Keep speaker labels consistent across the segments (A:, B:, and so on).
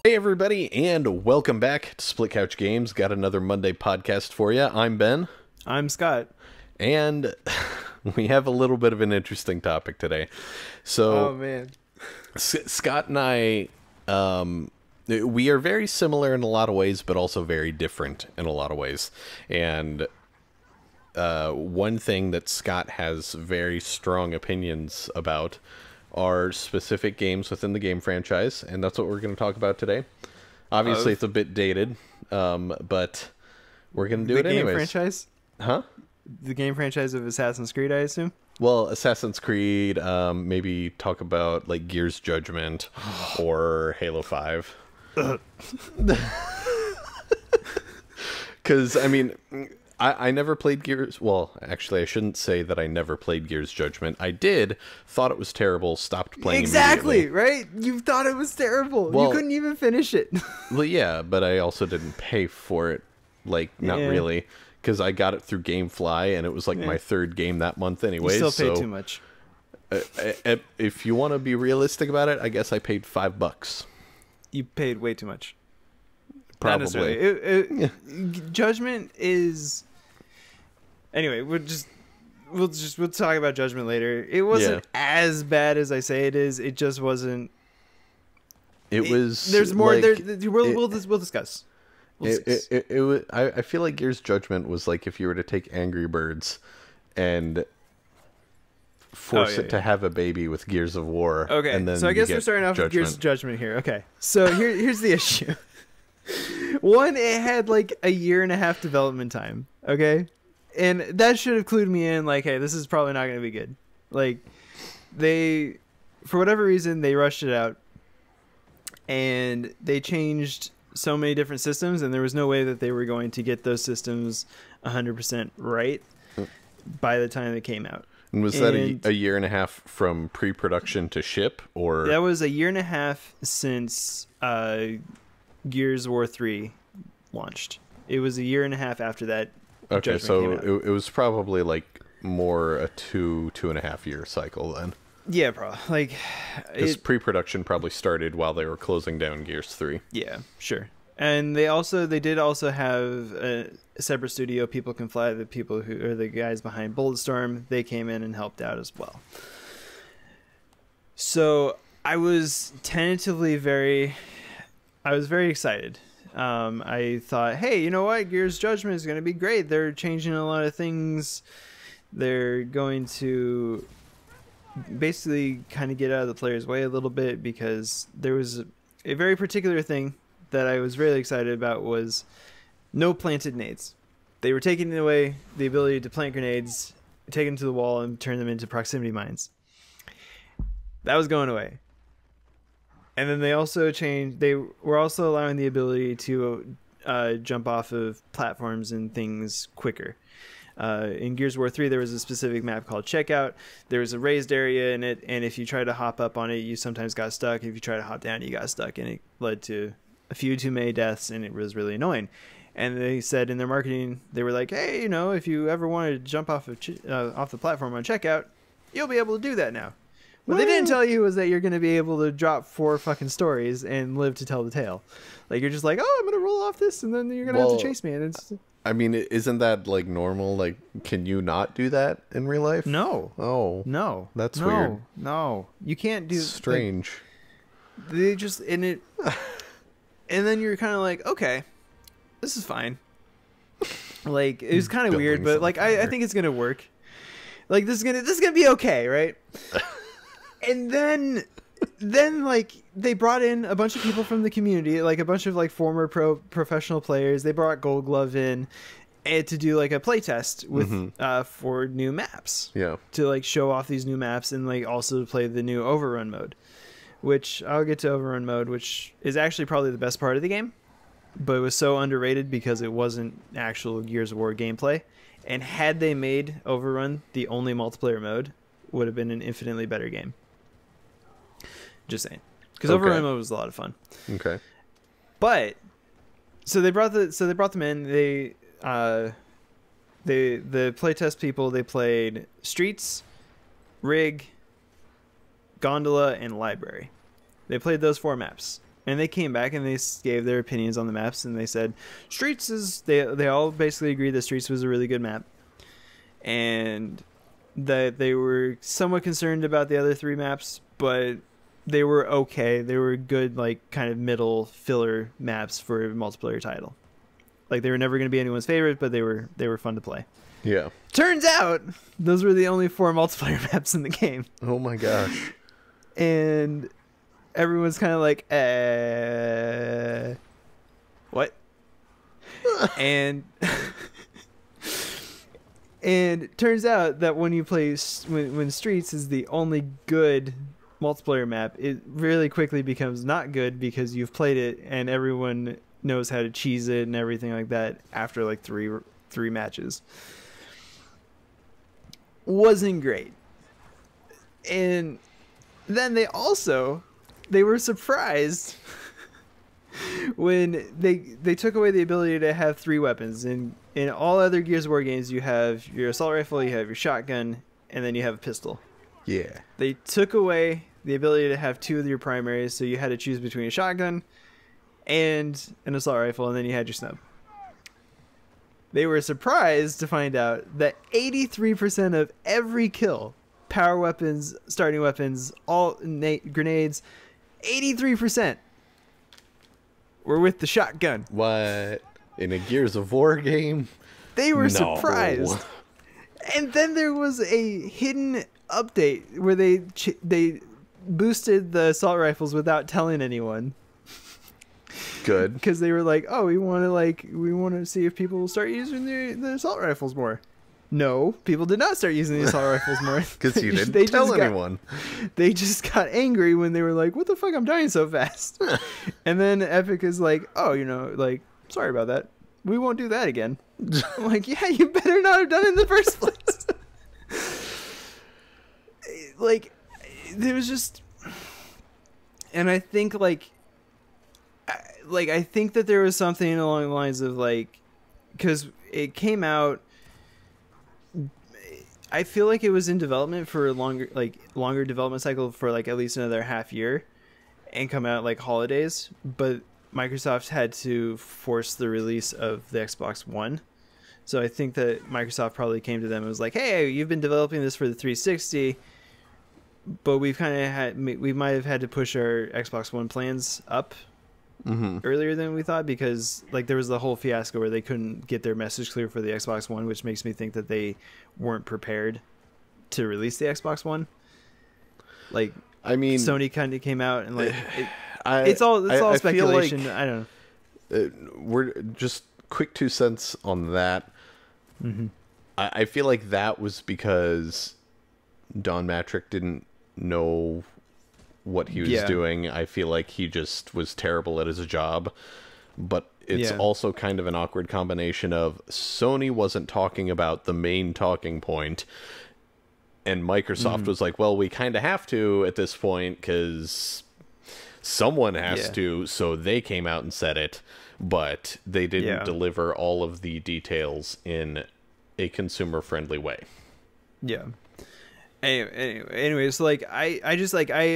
A: Hey everybody, and welcome back to Split Couch Games. Got another Monday podcast for you. I'm Ben.
B: I'm Scott.
A: And we have a little bit of an interesting topic today. So,
B: Oh man.
A: Scott and I, we are very similar in a lot of ways, but also very different in a lot of ways. And one thing that Scott has very strong opinions about are specific games within the game franchise, and that's what we're going to talk about today. Obviously, it's a bit dated, but we're going to do it anyways.
B: The game franchise?
A: Huh?
B: The game franchise of Assassin's Creed, I assume?
A: Well, Assassin's Creed, maybe talk about like Gears Judgment or Halo 5. Because, I mean, I never played Gears. Well, actually, I shouldn't say that I never played Gears Judgment. I did, thought it was terrible, stopped playing
B: Exactly, right? You thought it was terrible.
A: Well,
B: you couldn't even finish it.
A: Well, yeah, but I also didn't pay for it. Like, not really. Because I got it through GameFly, and it was like my third game that month anyways.
B: You still paid too much.
A: If you want to be realistic about it, I guess I paid $5. You
B: paid way too much.
A: Probably.
B: Judgment is... Anyway, we'll talk about Judgment later. It wasn't as bad as I say it is. It just wasn't...
A: It was...
B: There's more...
A: Like,
B: we'll discuss.
A: I feel like Gears Judgment was like if you were to take Angry Birds and force it to have a baby with Gears of War.
B: Okay,
A: and then
B: so I guess we're starting off with Gears of Judgment here. Okay, so here's the issue. One, it had like a 1.5 year development time. Okay, and that should have clued me in. Like, hey, this is probably not going to be good. Like, they, for whatever reason, they rushed it out, and they changed so many different systems, and there was no way that they were going to get those systems 100% right by the time it came out.
A: And was that a 1.5 year from pre-production to ship, or
B: that was a 1.5 year since Gears of War 3 launched? It was a 1.5 year after that.
A: Okay, so it was probably like more a 2.5 year cycle then.
B: Yeah, probably. Like,
A: because pre-production probably started while they were closing down Gears 3.
B: Yeah, sure. And they did also have a separate studio, People Can Fly, the people who are the guys behind Bulletstorm. They came in and helped out as well. So I was very excited. I thought, hey, you know what? Gears Judgment is going to be great. They're changing a lot of things. They're going to basically kind of get out of the player's way a little bit, because there was a very particular thing that I was really excited about was no planted nades. They were taking away the ability to plant grenades, take them to the wall, and turn them into proximity mines. That was going away. And then they also changed, they were also allowing the ability to jump off of platforms and things quicker. In Gears of War 3, there was a specific map called Checkout. There was a raised area in it, and if you tried to hop up on it, you sometimes got stuck. If you tried to hop down, you got stuck, and it led to a few too many deaths, and it was really annoying. And they said in their marketing, they were like, hey, you know, if you ever wanted to jump off the platform on Checkout, you'll be able to do that now. What they didn't tell you was that you're going to be able to drop 4 fucking stories and live to tell the tale. Like, you're just like, oh, I'm going to roll off this, and then you're going to have to chase me, and it's...
A: I mean, isn't that like normal? Like, can you not do that in real life?
B: No.
A: Oh.
B: No.
A: That's weird.
B: No. You can't do...
A: Strange.
B: Like, they just... And it... And then you're kind of like, okay, this is fine. Like, it was kind of weird, but like, I think it's going to work. Like, this is gonna be okay, right? And then like they brought in a bunch of people from the community, like a bunch of like former professional players. They brought Gold Glove in and to do like a play test with for new maps. Yeah. To like show off these new maps, and like also to play the new Overrun mode, which I'll get to Overrun mode, which is actually probably the best part of the game, but it was so underrated because it wasn't actual Gears of War gameplay. And had they made Overrun the only multiplayer mode, would have been an infinitely better game. Just saying, because Overrun mode was a lot of fun.
A: Okay.
B: But so they brought them in. The playtest people, they played Streets, Rig, Gondola, and Library. They played those 4 maps. And they came back and they gave their opinions on the maps, and they said Streets is they all basically agreed that Streets was a really good map, and that they were somewhat concerned about the other 3 maps, but they were okay. They were good, like kind of middle filler maps for a multiplayer title. Like they were never going to be anyone's favorite, but they were fun to play.
A: Yeah.
B: Turns out those were the only 4 multiplayer maps in the game.
A: Oh my gosh.
B: And everyone's kind of like, what? and and it turns out that when you play, when Streets is the only good multiplayer map, it really quickly becomes not good because you've played it and everyone knows how to cheese it and everything like that after like three matches. Wasn't great. And then they were surprised when they took away the ability to have 3 weapons. In all other Gears of War games, you have your assault rifle, you have your shotgun, and then you have a pistol.
A: Yeah.
B: They took away the ability to have 2 of your primaries, so you had to choose between a shotgun and an assault rifle, and then you had your snub. They were surprised to find out that 83% of every kill, power weapons, starting weapons, all grenades, 83% were with the shotgun.
A: What? In a Gears of War game?
B: They were surprised. And then there was a hidden update where they boosted the assault rifles without telling anyone.
A: Good.
B: Because they were like, oh, we want to see if people will start using the assault rifles more. No, people did not start using the assault rifles more.
A: Because you didn't tell anyone.
B: They just got angry when they were like, what the fuck, I'm dying so fast. And then Epic is like, oh, like, sorry about that. We won't do that again. I'm like, yeah, you better not have done it in the first place. Like, there was just... And I think, I think that there was something along the lines of, like... Because it came out... I feel like it was in development for a longer development cycle for, like, at least another half year. And come out, like, holidays. But Microsoft had to force the release of the Xbox One. So I think that Microsoft probably came to them and was like, hey, you've been developing this for the 360... But we might have had to push our Xbox One plans up earlier than we thought, because like there was the whole fiasco where they couldn't get their message clear for the Xbox One, which makes me think that they weren't prepared to release the Xbox One. Like, I mean, Sony kind of came out and like it's all speculation.
A: Like,
B: I don't know.
A: We're just quick 2 cents on that.
B: Mm-hmm.
A: I feel like that was because Don Matrick didn't know what he was doing. I feel like he just was terrible at his job. But it's also kind of an awkward combination of Sony wasn't talking about the main talking point, and Microsoft was like, well, we kind of have to at this point because someone has to, so they came out and said it, but they didn't deliver all of the details in a consumer-friendly way.
B: Yeah. Anyways, like I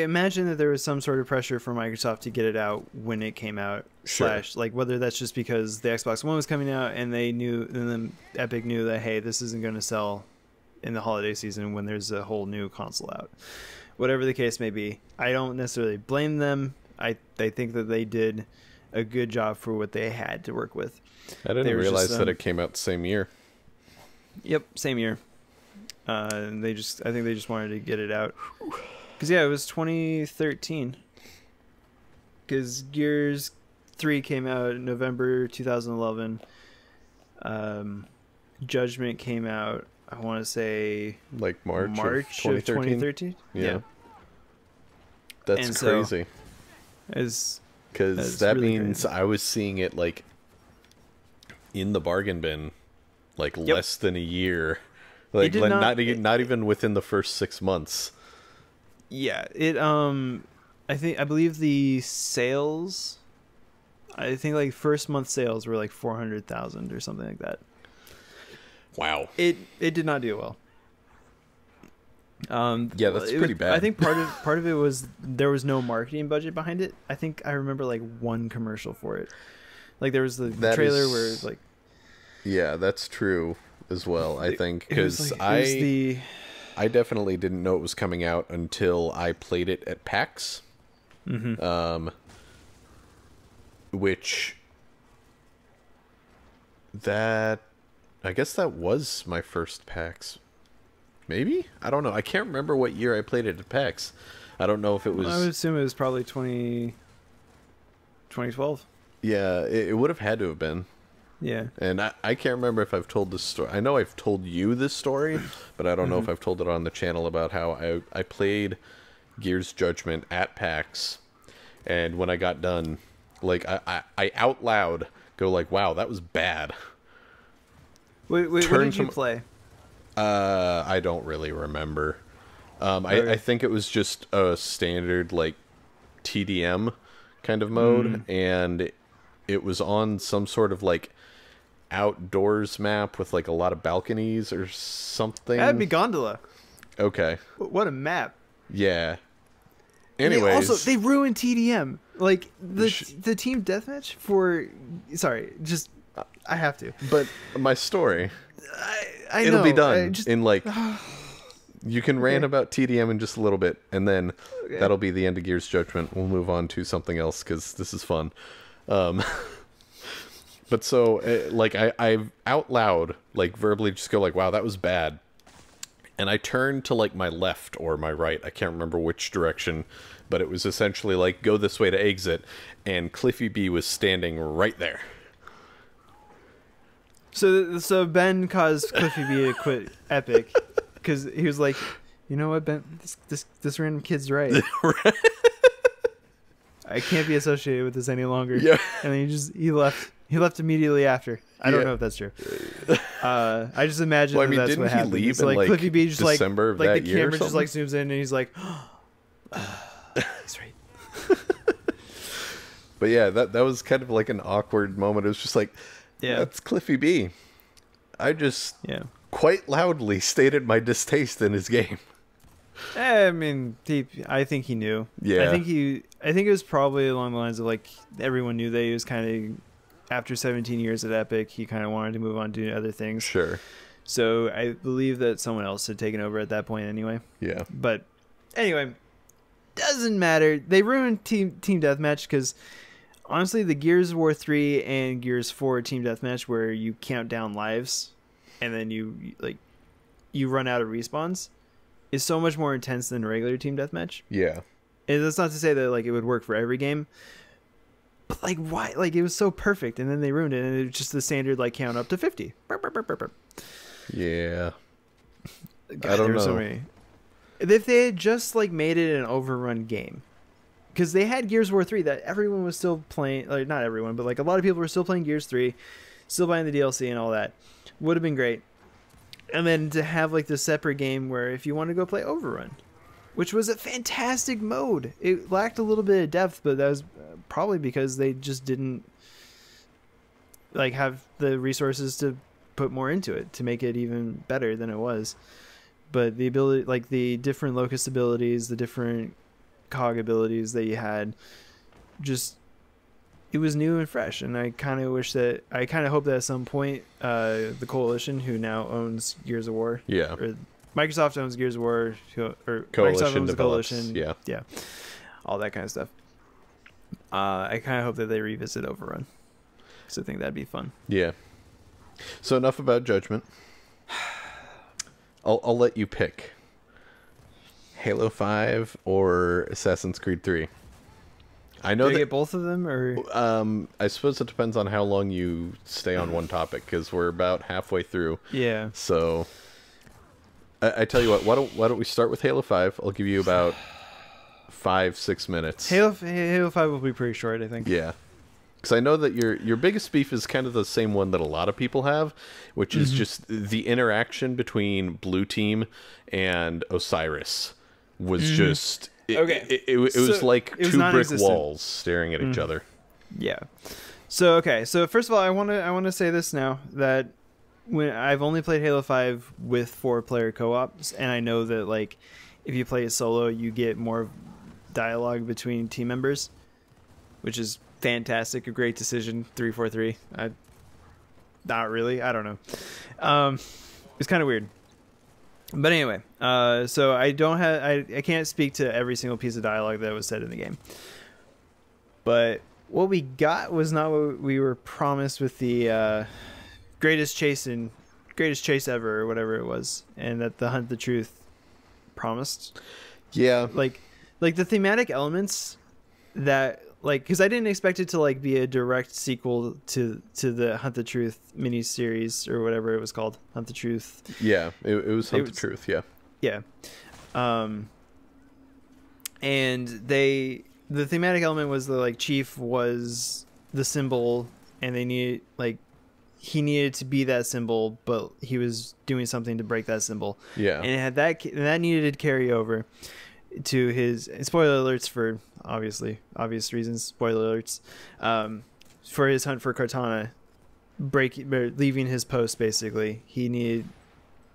B: imagine that there was some sort of pressure for Microsoft to get it out when it came out.
A: Sure.
B: Like whether that's just because the Xbox One was coming out and they knew, and then Epic knew that, hey, this isn't going to sell in the holiday season when there's a whole new console out. Whatever the case may be, I don't necessarily blame them. I think that they did a good job for what they had to work with.
A: I didn't realize that it came out the same year.
B: Yep, same year. I think they just wanted to get it out. Because, it was 2013. Because Gears 3 came out in November 2011. Judgment came out, I want to say...
A: like March
B: of 2013? Yeah.
A: That's crazy. Because that really means crazy. I was seeing it, like, in the bargain bin, like, less than a year. Like, not even within the first 6 months.
B: Yeah, I believe the sales, I think like first month sales were like 400,000 or something like that.
A: Wow.
B: It did not do well.
A: Yeah, that's pretty bad.
B: I think part of it was there was no marketing budget behind it. I think I remember like one commercial for it. Like there was the trailer where it's like.
A: Yeah, that's true as well. I think because I definitely didn't know it was coming out until I played it at PAX.
B: Mm-hmm.
A: Which I guess that was my first PAX. Maybe? I don't know. I can't remember what year I played it at PAX. I don't know if it was...
B: I would assume it was probably 2012.
A: Yeah, it would have had to have been.
B: Yeah.
A: And I can't remember if I've told this story. I know I've told you this story, but I don't know if I've told it on the channel about how I played Gears Judgment at PAX, and when I got done, like, I out loud go like, wow, that was bad.
B: Wait, what did you play?
A: I don't really remember. I think it was just a standard like TDM kind of mode, and it was on some sort of like outdoors map with like a lot of balconies or something.
B: That'd be Gondola.
A: Okay.
B: What a map.
A: Yeah. Anyways,
B: they ruined TDM. Like the team deathmatch for. Sorry, just I have to.
A: But my story.
B: I
A: It'll
B: know.
A: be done in like. You can rant about TDM in just a little bit, and then that'll be the end of Gears Judgment. We'll move on to something else because this is fun. But so, like, I out loud, like, verbally just go like, wow, that was bad. And I turned to, like, my left or my right. I can't remember which direction, but it was essentially like, go this way to exit, and Cliffy B was standing right there.
B: So Ben caused Cliffy B to quit Epic because he was like, you know what, Ben, this random kid's right. I can't be associated with this any longer.
A: Yeah.
B: And then he left. He left immediately after. I don't know if that's true. I just imagine that's what happened.
A: He leave
B: so, like Cliffy B just
A: December
B: like
A: of that
B: the
A: year
B: camera just like zooms in and he's like, he's right.
A: But yeah, that was kind of like an awkward moment. It was just like, that's Cliffy B. I just quite loudly stated my distaste in his game.
B: I mean, I think he knew.
A: Yeah.
B: I think it was probably along the lines of like everyone knew that he was kind of after 17 years at Epic, he kind of wanted to move on to other things.
A: Sure.
B: So I believe that someone else had taken over at that point anyway.
A: Yeah.
B: But anyway, doesn't matter. They ruined Team Deathmatch because honestly, the Gears of War 3 and Gears 4 Team Deathmatch where you count down lives and then you run out of respawns is so much more intense than regular Team Deathmatch.
A: Yeah.
B: And that's not to say that like it would work for every game. But like why? Like it was so perfect and then they ruined it and it was just the standard like count up to 50.
A: Yeah.
B: God,
A: I don't know.
B: So many. If they had just like made it an overrun game. Because they had Gears of War 3 that everyone was still playing, like not everyone, but like a lot of people were still playing Gears 3, still buying the DLC and all that. Would have been great. And then to have like this separate game where if you want to go play Overrun, which was a fantastic mode. It lacked a little bit of depth, but that was probably because they just didn't like have the resources to put more into it to make it even better than it was. But the ability, like the different locust abilities, the different cog abilities that you had, just it was new and fresh. And I kind of hope that at some point the Coalition, who now owns Gears of War, or Microsoft owns Gears of War, or Microsoft owns Coalition, yeah, all that kind of stuff. I kind of hope that they revisit Overrun, because I think that'd be fun.
A: Yeah. So enough about Judgment. I'll let you pick Halo 5 or Assassin's Creed 3. I know
B: Do you get both of them, or
A: I suppose it depends on how long you stay on one topic, because we're about halfway through.
B: Yeah.
A: So I tell you what, why don't we start with Halo 5? I'll give you about 5-6 minutes.
B: Halo 5 will be pretty short, I think.
A: Yeah. Because I know that your biggest beef is kind of the same one that a lot of people have, which is just the interaction between Blue Team and Osiris was just... It was like two brick walls staring at each other.
B: Yeah. So, okay. So, first of all, I want to say this now, that when I've only played Halo 5 with 4-player co-ops, and I know that like if you play it solo, you get more dialogue between team members, which is fantastic. A great decision. 343. Not really. I don't know. It's kind of weird. But anyway, so I don't have I can't speak to every single piece of dialogue that was said in the game. But what we got was not what we were promised with the greatest chase ever, or whatever it was, and that the Hunt the Truth promised.
A: Yeah.
B: Like the thematic elements that, like, because I didn't expect it to like be a direct sequel to the Hunt the Truth miniseries or whatever it was called, Hunt the Truth.
A: Yeah, it was Hunt the Truth. Yeah.
B: Yeah. And the thematic element was the like Chief was the symbol, and they needed he needed to be that symbol, but he was doing something to break that symbol.
A: Yeah.
B: And it had that needed to carry over to his, spoiler alerts for obvious reasons, spoiler alerts, for his hunt for Cortana, leaving his post. Basically, he needed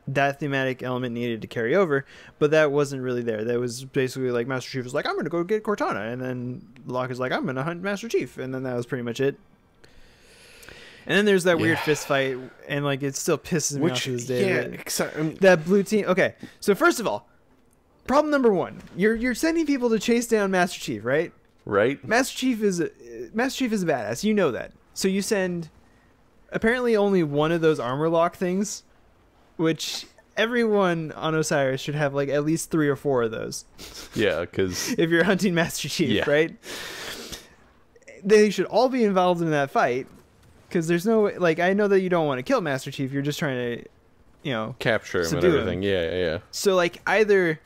B: that thematic element needed to carry over, but that wasn't really there. That was basically like Master Chief was like, I'm gonna go get Cortana, and then Locke is like, I'm gonna hunt Master Chief, and then that was pretty much it. And then there's that weird fist fight, and like it still pisses me off to this day. That blue team. Okay, so first of all, problem number one: you're sending people to chase down Master Chief, right?
A: Right.
B: Master Chief is a badass. You know that. So you send apparently only one of those armor lock things, which everyone on Osiris should have like at least 3 or 4 of those.
A: Yeah, because
B: if you're hunting Master Chief,
A: yeah.
B: right? They should all be involved in that fight. Because there's no way, like, I know that you don't want to kill Master Chief. You're just trying to,
A: capture him and everything. Yeah.
B: So, like, either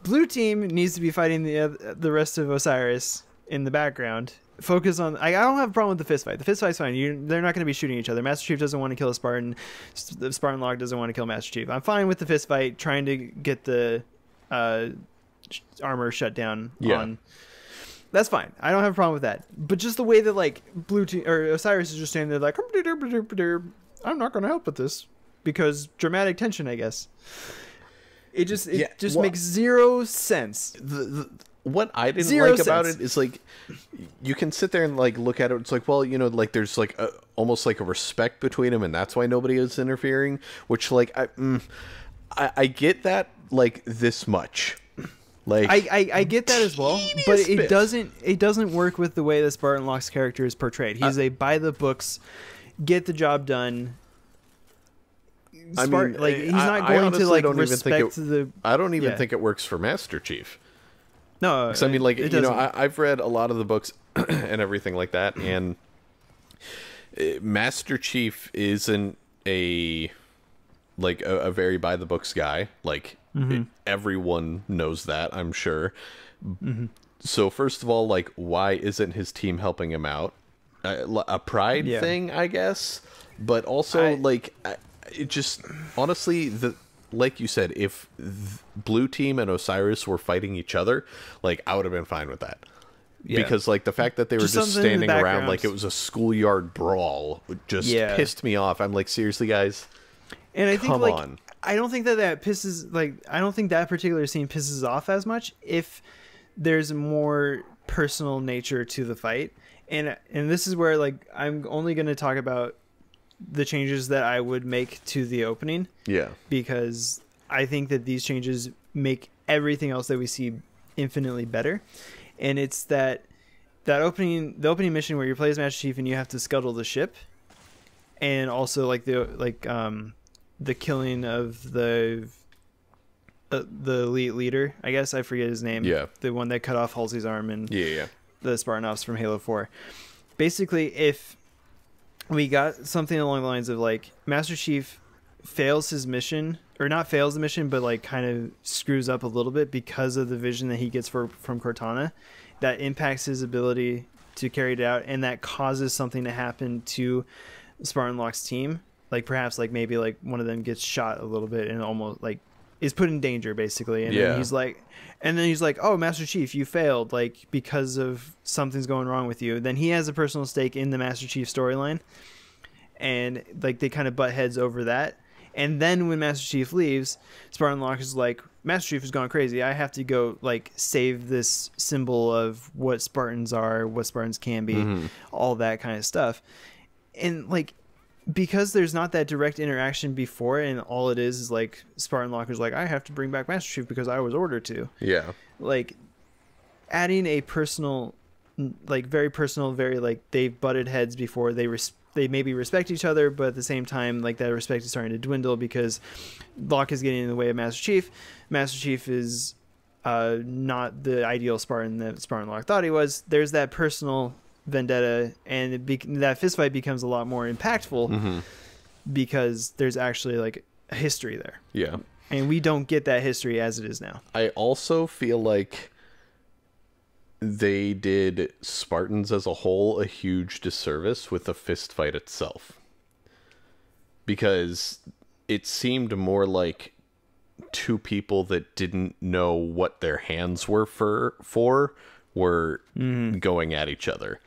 B: blue team needs to be fighting the rest of Osiris in the background. Focus on. I don't have a problem with the fist fight. The fist fight's fine. They're not going to be shooting each other. Master Chief doesn't want to kill a Spartan. The Spartan Locke doesn't want to kill Master Chief. I'm fine with the fist fight, trying to get the armor shut down.
A: Yeah.
B: That's fine. I don't have a problem with that. But just the way that like blue team or Osiris is just standing there like, I'm not going to help with this because dramatic tension, I guess. It just makes zero sense.
A: What I didn't like about it is like you can sit there and like look at it. It's like, well, like there's like almost like a respect between them, and that's why nobody is interfering. Which like I get that like this much. Like
B: I get that as well, but it doesn't work with the way that Spartan Locke's character is portrayed. He's a by the books, get the job done. He's not going to like respect the.
A: I don't even think it works for Master Chief.
B: No,
A: I mean, like I've read a lot of the books and everything like that, and Master Chief isn't a very by the books guy. Like. Mm-hmm. Everyone knows that, I'm sure. Mm-hmm. So first of all, like, why isn't his team helping him out? A pride thing, I guess. But also, it just honestly, like you said, if Blue Team and Osiris were fighting each other, like, I would have been fine with that. Yeah. Because like the fact that they were just standing around like it was a schoolyard brawl just pissed me off. I'm like, seriously, guys.
B: And I think come on. I don't think that pisses, like, I don't think that particular scene pisses off as much if there's more personal nature to the fight. And this is where, like, I'm only going to talk about the changes that I would make to the opening. Yeah. Because I think that these changes make everything else that we see infinitely better. And it's the opening mission where you play as Master Chief and you have to scuttle the ship. And also, like, the killing of the elite leader, I guess I forget his name. Yeah, the one that cut off Halsey's arm and the Spartan Ops from Halo 4. Basically, if we got something along the lines of like Master Chief fails his mission, or not fails the mission, but like kind of screws up a little bit because of the vision that he gets from Cortana, that impacts his ability to carry it out, and that causes something to happen to Spartan Locke's team. Like perhaps like maybe like one of them gets shot a little bit and almost like is put in danger basically. And then he's like, oh, Master Chief, you failed like because of something's going wrong with you. Then he has a personal stake in the Master Chief storyline, and like they kind of butt heads over that. And then when Master Chief leaves, Spartan Locke is like, Master Chief has gone crazy. I have to go like save this symbol of what Spartans are, what Spartans can be, all that kind of stuff. And like, because there's not that direct interaction before, and all it is like Spartan Locke is like, I have to bring back Master Chief because I was ordered to.
A: Yeah.
B: Like, adding a personal, like very personal, very like they've butted heads before, they maybe respect each other, but at the same time, like that respect is starting to dwindle because Locke is getting in the way of Master Chief. Master Chief is not the ideal Spartan that Spartan Locke thought he was. There's that personal vendetta, and that fistfight becomes a lot more impactful because there's actually like a history there.
A: Yeah.
B: And we don't get that history as it is now.
A: I also feel like they did Spartans as a whole a huge disservice with the fist fight itself, because it seemed more like two people that didn't know what their hands were for were going at each other.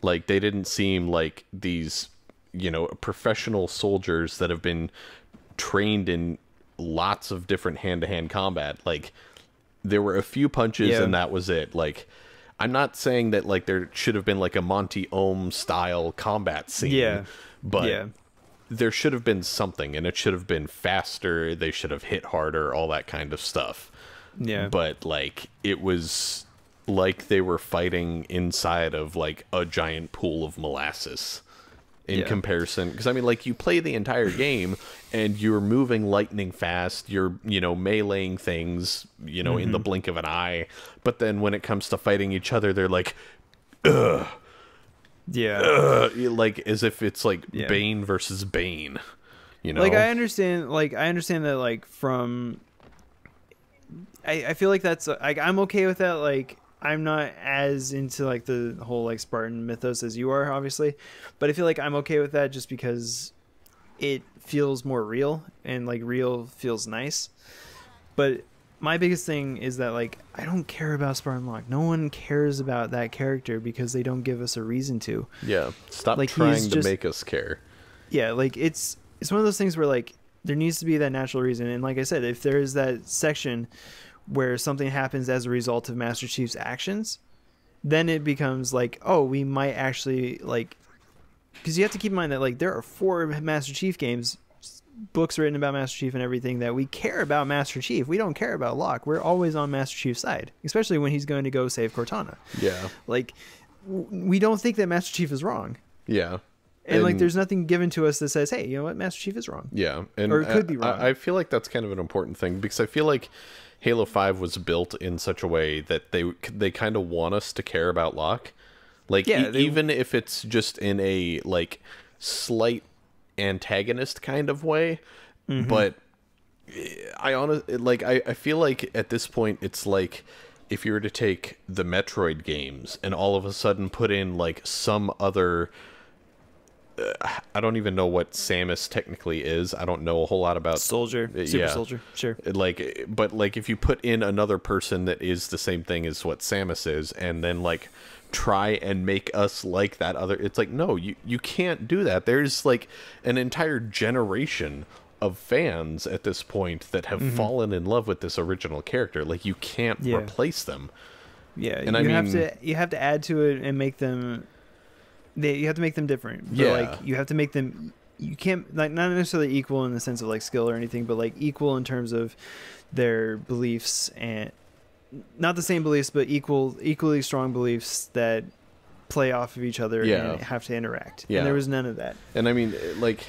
A: Like, they didn't seem like these, you know, professional soldiers that have been trained in lots of different hand-to-hand combat. Like, there were a few punches and that was it. Like, I'm not saying that like there should have been like a Monty Ohm style combat scene, but there should have been something, and it should have been faster. They should have hit harder, all that kind of stuff. Yeah. But like, it was like they were fighting inside of like a giant pool of molasses in comparison. Because I mean, like, you play the entire game and you're moving lightning fast, you're, you know, meleeing things, you know, in the blink of an eye. But then when it comes to fighting each other, they're like, ugh. Yeah. Like, as if it's like Bane versus Bane, you know?
B: Like, I understand that, like, from... I feel like that's... Like, I'm okay with that, like... I'm not as into like the whole like Spartan mythos as you are, obviously, but I feel like I'm okay with that just because it feels more real, and like real feels nice. But my biggest thing is that like I don't care about Spartan Locke. No one cares about that character because they don't give us a reason to.
A: Yeah, stop
B: like,
A: trying to make us care.
B: Yeah, like it's one of those things where like there needs to be that natural reason, and like I said, if there is that section where something happens as a result of Master Chief's actions, then it becomes like, oh, we might actually like, because you have to keep in mind that like there are 4 Master Chief games, books written about Master Chief and everything, that we care about Master Chief. We don't care about Locke. We're always on Master Chief's side, especially when he's going to go save Cortana. Yeah. Like, we don't think that Master Chief is wrong. Yeah. And like, there's nothing given to us that says, hey, you know what, Master Chief is wrong.
A: Yeah. And
B: or it could be wrong.
A: I feel like that's kind of an important thing, because I feel like Halo 5 was built in such a way that they kind of want us to care about Locke. Like, even if it's just in a, like, slight antagonist kind of way. But I feel like at this point, it's like if you were to take the Metroid games and all of a sudden put in, like, some other... I don't even know what Samus technically is. I don't know a whole lot about
B: soldier, super soldier. Sure.
A: Like, but like if you put in another person that is the same thing as what Samus is, and then like try and make us like that other, it's like, no, you can't do that. There's like an entire generation of fans at this point that have fallen in love with this original character. Like, you can't replace them.
B: Yeah, and you have to add to it and make them. You have to make them different. But like, you have to make them. You can't, like, not necessarily equal in the sense of like skill or anything, but like equal in terms of their beliefs, and not the same beliefs, but equally strong beliefs that play off of each other and have to interact. Yeah. And there was none of that.
A: And I mean, like,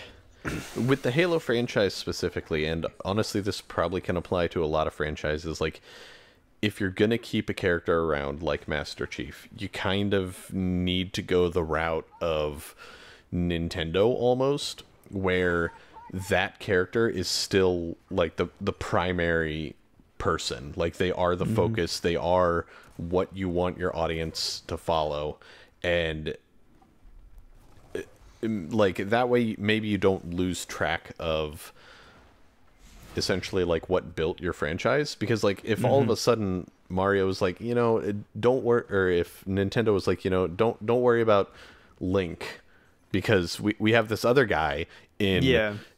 A: with the Halo franchise specifically, and honestly, this probably can apply to a lot of franchises. Like, if you're going to keep a character around like Master Chief, you kind of need to go the route of Nintendo almost, where that character is still like the primary person. Like, they are the focus. They are what you want your audience to follow. And like, that way maybe you don't lose track of essentially like what built your franchise. Because like, if all of a sudden Mario was like, you know, don't worry, or if Nintendo was like, you know, don't worry about Link, because we have this other guy in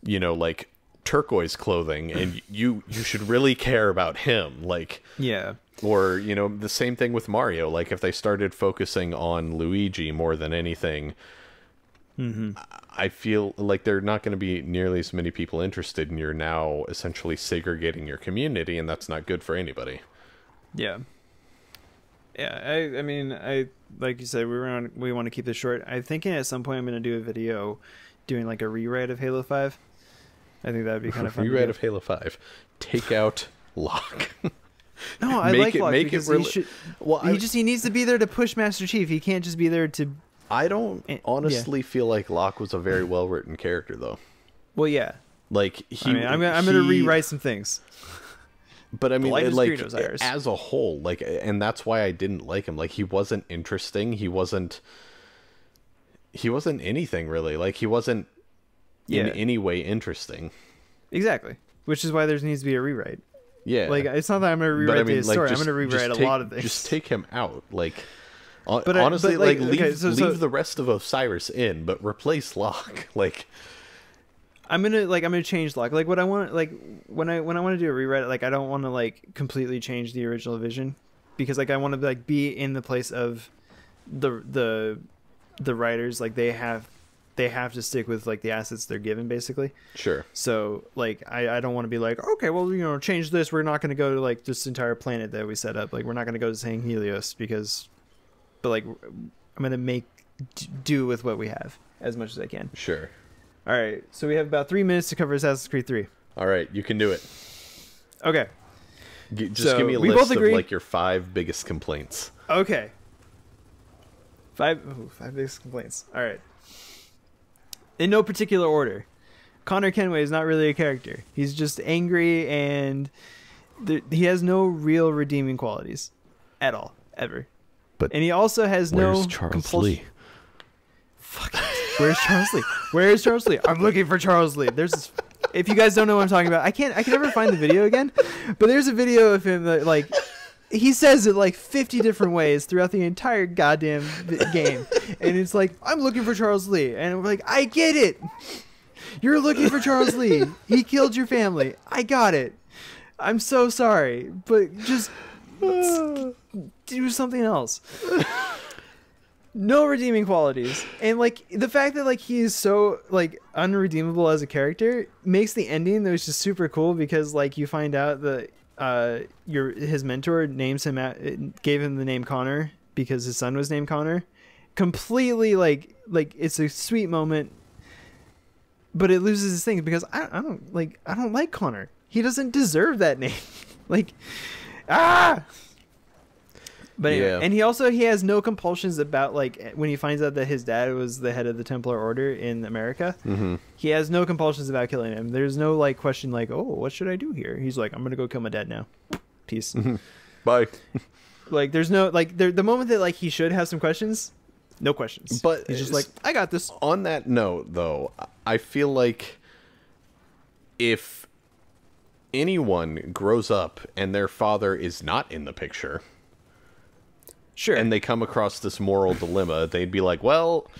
A: you know, like turquoise clothing, and you should really care about him. Like,
B: yeah.
A: Or, you know, the same thing with Mario. Like, if they started focusing on Luigi more than anything, I feel like they're not going to be nearly as many people interested, and you're now essentially segregating your community, and that's not good for anybody.
B: Yeah. Yeah, I mean, like you said, we want to keep this short. I'm thinking at some point I'm going to do a video doing like a rewrite of Halo 5. I think that would be kind of fun.
A: Rewrite of Halo 5. Take out Locke.
B: No, I like Locke because he needs to be there to push Master Chief. He can't just be there to...
A: I don't honestly feel like Locke was a very well-written character, though.
B: Well, yeah.
A: Like,
B: I'm going to rewrite some things.
A: But I mean, like, as a whole, like, and that's why I didn't like him. Like, he wasn't interesting. He wasn't anything, really. Like, he wasn't in any way interesting.
B: Exactly. Which is why there needs to be a rewrite.
A: Yeah.
B: Like, it's not that I'm going to rewrite his story. I'm going to rewrite a lot of things.
A: Just take him out. Like, honestly, leave the rest of Osiris in, but replace Locke. Like,
B: I'm gonna change Locke. Like, what I want, like, when I want to do a rewrite, like, I don't want to like completely change the original vision, because like I want to like be in the place of the writers. Like, they have to stick with like the assets they're given, basically. Sure. So like I don't want to be like, okay, well, you know, change this. We're not going to go to like this entire planet that we set up. Like, we're not going to go to St. Helios but like I'm going to make do with what we have as much as I can.
A: Sure.
B: All right. So we have about 3 minutes to cover Assassin's Creed 3.
A: All right, you can do it.
B: Okay.
A: Just give me a list of like your 5 biggest complaints.
B: Okay. 5 biggest complaints. All right. In no particular order. Connor Kenway is not really a character. He's just angry, and he has no real redeeming qualities at all, ever. And he also has no compulsion. Fuck. Where's Charles Lee? Where's Charles Lee? I'm looking for Charles Lee. If you guys don't know what I'm talking about, I can never find the video again. But there's a video of him that, like, he says it like 50 different ways throughout the entire goddamn game, and it's like, I'm looking for Charles Lee, and we're like, I get it. You're looking for Charles Lee. He killed your family. I got it. I'm so sorry, but just do something else. No redeeming qualities, and like the fact that like he is so like unredeemable as a character makes the ending that was just super cool, because like you find out that his mentor names him gave him the name Connor because his son was named Connor. Completely like it's a sweet moment, but it loses its thing because I don't like Connor. He doesn't deserve that name. Like, But anyway, yeah. And he has no compulsions about, like, when he finds out that his dad was the head of the Templar Order in America, he has no compulsions about killing him. There's no like question like, oh, what should I do here? He's like, I'm gonna go kill my dad now. Peace.
A: Bye.
B: Like, there's no like the moment that like he should have some questions, no questions. But he's just like, I got this.
A: On that note, though, I feel like if anyone grows up and their father is not in the picture,
B: sure,
A: and they come across this moral dilemma, they'd be like, well,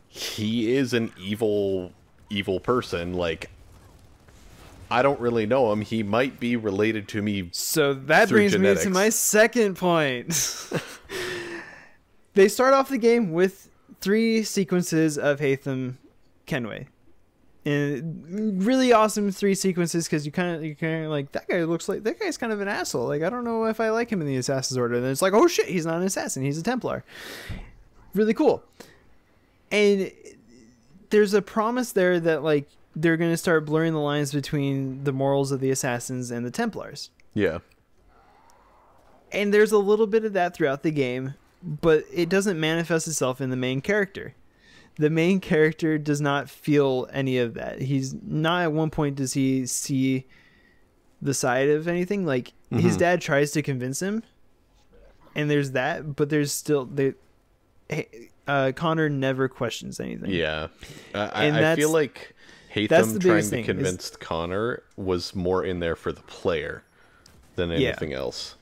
A: he is an evil person. Like, I don't really know him. He might be related to me. So that brings genetics.
B: Me to my second point. They start off the game with 3 sequences of Haytham Kenway. And really awesome 3 sequences, because you kind of like, that guy's kind of an asshole. Like, I don't know if I like him in the Assassin's Order. And then it's like, oh shit, he's not an assassin, he's a Templar. Really cool. And there's a promise there that like they're going to start blurring the lines between the morals of the assassins and the Templars. Yeah. And there's a little bit of that throughout the game, but it doesn't manifest itself in the main character. The main character does not feel any of that. He's not, at one point does he see the side of anything. Like, his dad tries to convince him, and there's that, but there's still Connor never questions anything.
A: Yeah. I feel like Haytham trying to convince Connor was more in there for the player than anything else.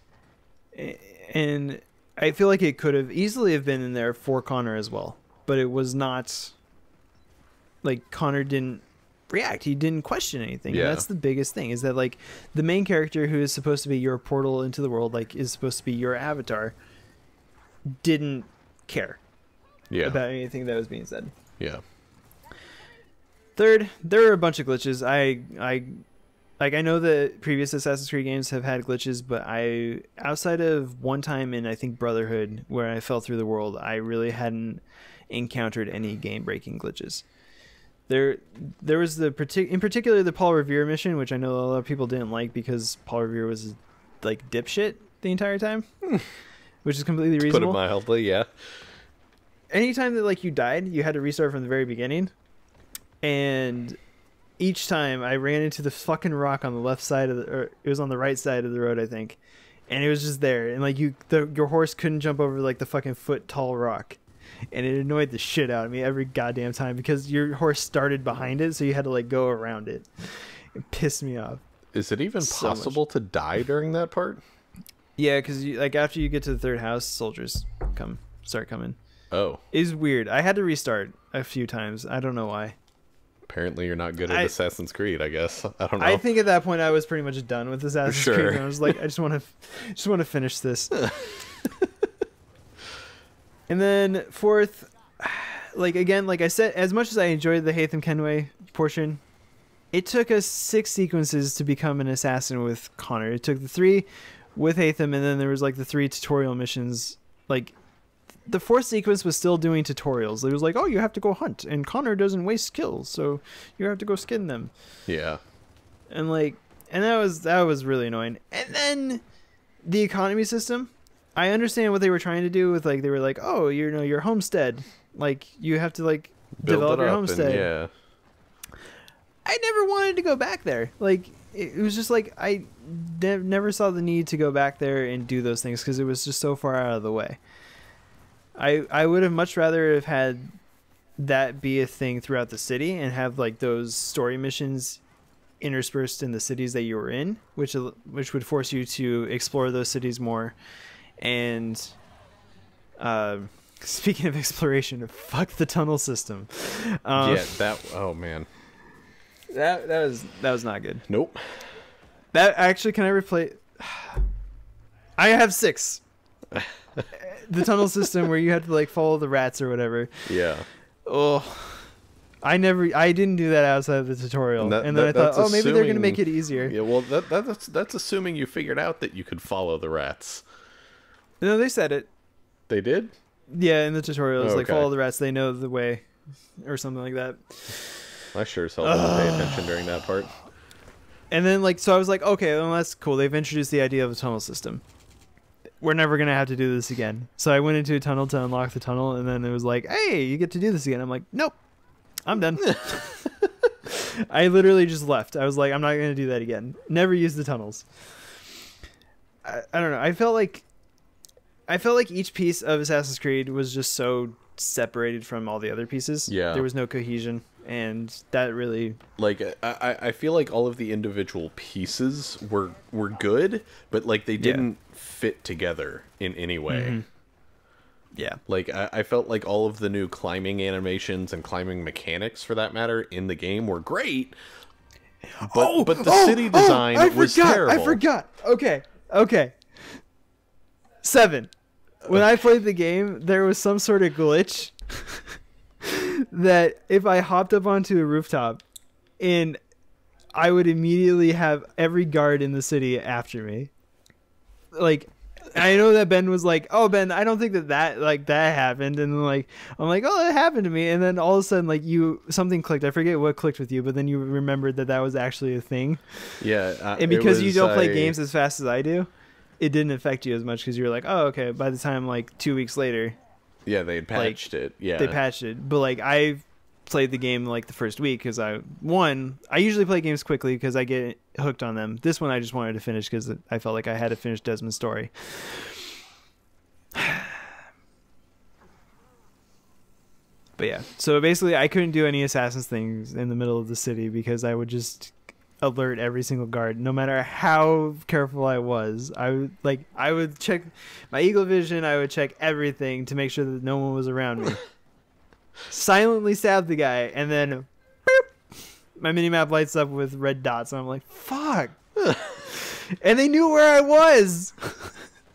B: And I feel like it could have easily have been in there for Connor as well. But it was not, like, Connor didn't react. He didn't question anything.
A: Yeah.
B: And that's the biggest thing, is that like the main character, who is supposed to be your portal into the world, like is supposed to be your avatar, didn't care about anything that was being said.
A: Yeah.
B: Third, there were a bunch of glitches. I know the previous Assassin's Creed games have had glitches, but outside of one time in, I think, Brotherhood, where I fell through the world, I really hadn't encountered any game-breaking glitches. There was in particular the Paul Revere mission, which I know a lot of people didn't like because Paul Revere was like dipshit the entire time, which is completely reasonable.
A: Put it mildly, yeah.
B: Anytime that like you died, you had to restart from the very beginning, and each time I ran into the fucking rock on the left side or it was on the right side of the road, I think, and it was just there, and like your horse couldn't jump over like the fucking foot tall rock, and it annoyed the shit out of me every goddamn time because your horse started behind it, so you had to like go around it. It pissed me off.
A: Is it even possible to die during that part?
B: Yeah, because like after you get to the third house, soldiers start coming.
A: Oh,
B: it's weird. I had to restart a few times. I don't know why.
A: Apparently you're not good at Assassin's Creed, I guess. I don't know.
B: I think at that point I was pretty much done with Assassin's Creed. And I was like, I just want to finish this. And then fourth, like again, like I said, as much as I enjoyed the Haytham Kenway portion, it took us 6 sequences to become an assassin with Connor. It took the 3 with Haytham, and then there was like the 3 tutorial missions. Like the 4th sequence was still doing tutorials. It was like, oh, you have to go hunt, and Connor doesn't waste kills, so you have to go skin them. Yeah. And like, and that was really annoying. And then the economy system, I understand what they were trying to do with, like, they were like, oh, your homestead, like you have to like develop your homestead. Yeah. I never wanted to go back there. Like it was just like I never saw the need to go back there and do those things because it was just so far out of the way. I would have much rather have had that be a thing throughout the city and have like those story missions interspersed in the cities that you were in, which would force you to explore those cities more. And speaking of exploration, fuck the tunnel system.
A: Oh man,
B: that was not good.
A: Nope.
B: That actually, can I replay? I have 6. The tunnel system where you had to like follow the rats or whatever. Yeah. Oh, I didn't do that outside of the tutorial, and then I thought, oh, maybe they're gonna make it easier.
A: Yeah, well, that's assuming you figured out that you could follow the rats.
B: No, they said it.
A: They did?
B: Yeah, in the tutorial, it's like follow the rats. They know the way, or something like that.
A: I sure as hell didn't pay attention during that part.
B: And then like, so I was like, okay, well that's cool. They've introduced the idea of a tunnel system. We're never gonna have to do this again. So I went into a tunnel to unlock the tunnel, and then it was like, hey, you get to do this again. I'm like, nope, I'm done. I literally just left. I was like, I'm not gonna do that again. Never use the tunnels. I don't know. I felt like each piece of Assassin's Creed was just so separated from all the other pieces. Yeah, there was no cohesion, and that really, like,
A: I feel like all of the individual pieces were good, but like they didn't fit together in any way. Mm-hmm. Yeah, like I felt like all of the new climbing animations and climbing mechanics, for that matter, in the game were great, but the city design was terrible.
B: I forgot. Okay. 7. When I played the game, there was some sort of glitch that if I hopped up onto a rooftop, and I would immediately have every guard in the city after me. Like, I know that Ben was like, oh, Ben, I don't think that happened. And then, like, I'm like, oh, it happened to me. And then all of a sudden, like, something clicked. I forget what clicked with you, but then you remembered that was actually a thing. Yeah. And because you don't play games as fast as I do, it didn't affect you as much because you were like, oh, okay. By the time, like, 2 weeks later.
A: Yeah, they patched it. Yeah.
B: They patched it. But, like, I played the game, like, the first week because I usually play games quickly because I get hooked on them. This one I just wanted to finish because I felt like I had to finish Desmond's story. But yeah, so basically I couldn't do any Assassin's things in the middle of the city because I would just alert every single guard, no matter how careful I was. I would check my eagle vision. I would check everything to make sure that no one was around me. Silently stab the guy, and then boop, my mini map lights up with red dots, and I'm like, fuck. And they knew where I was.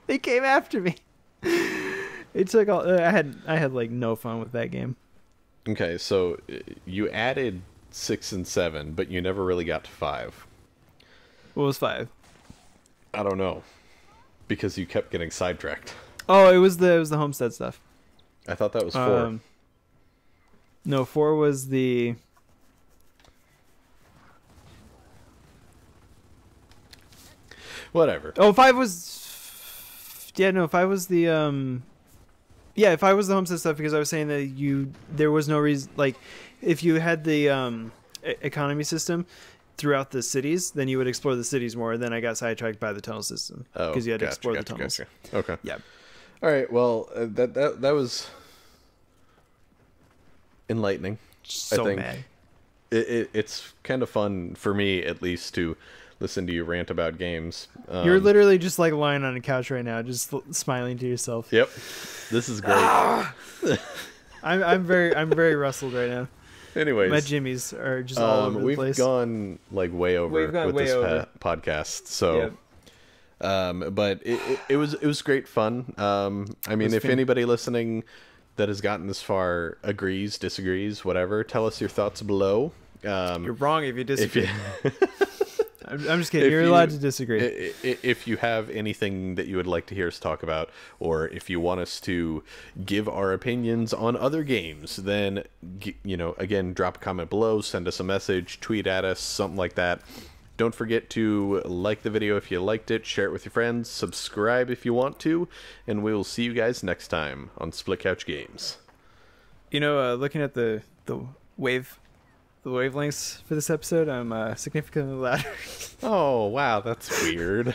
B: They came after me. It took all. I had like no fun with that game.
A: Okay, so you added 6 and 7, but you never really got to 5.
B: What was 5?
A: I don't know, because you kept getting sidetracked.
B: Oh, it was the homestead stuff.
A: I thought that was 4.
B: No, 4 was the.
A: Whatever.
B: Oh, 5 was. Yeah, no, 5 was the. Yeah, 5 was the homestead stuff because I was saying that there was no reason, like, if you had the economy system throughout the cities, then you would explore the cities more. Then I got sidetracked by the tunnel system because you had to explore the tunnels.
A: Gotcha. Okay.
B: Yeah.
A: All right. Well, that was enlightening.
B: So
A: I think
B: mad.
A: it's kind of fun for me, at least, to listen to you rant about games.
B: You're literally just like lying on a couch right now, just smiling to yourself.
A: Yep. This is great.
B: I'm very rustled right now.
A: Anyways,
B: my jimmies are just all over the place.
A: We've gone like way over with this podcast, so. Yep. But it was great fun. I mean, if anybody listening that has gotten this far agrees, disagrees, whatever, tell us your thoughts below.
B: You're wrong if you disagree. I'm just kidding. You're allowed to disagree.
A: If you have anything that you would like to hear us talk about, or if you want us to give our opinions on other games, then, again, drop a comment below, send us a message, tweet at us, something like that. Don't forget to like the video if you liked it, share it with your friends, subscribe if you want to, and we will see you guys next time on Split Couch Games.
B: Looking at the wavelengths for this episode, I'm significantly louder.
A: Oh, wow, that's weird.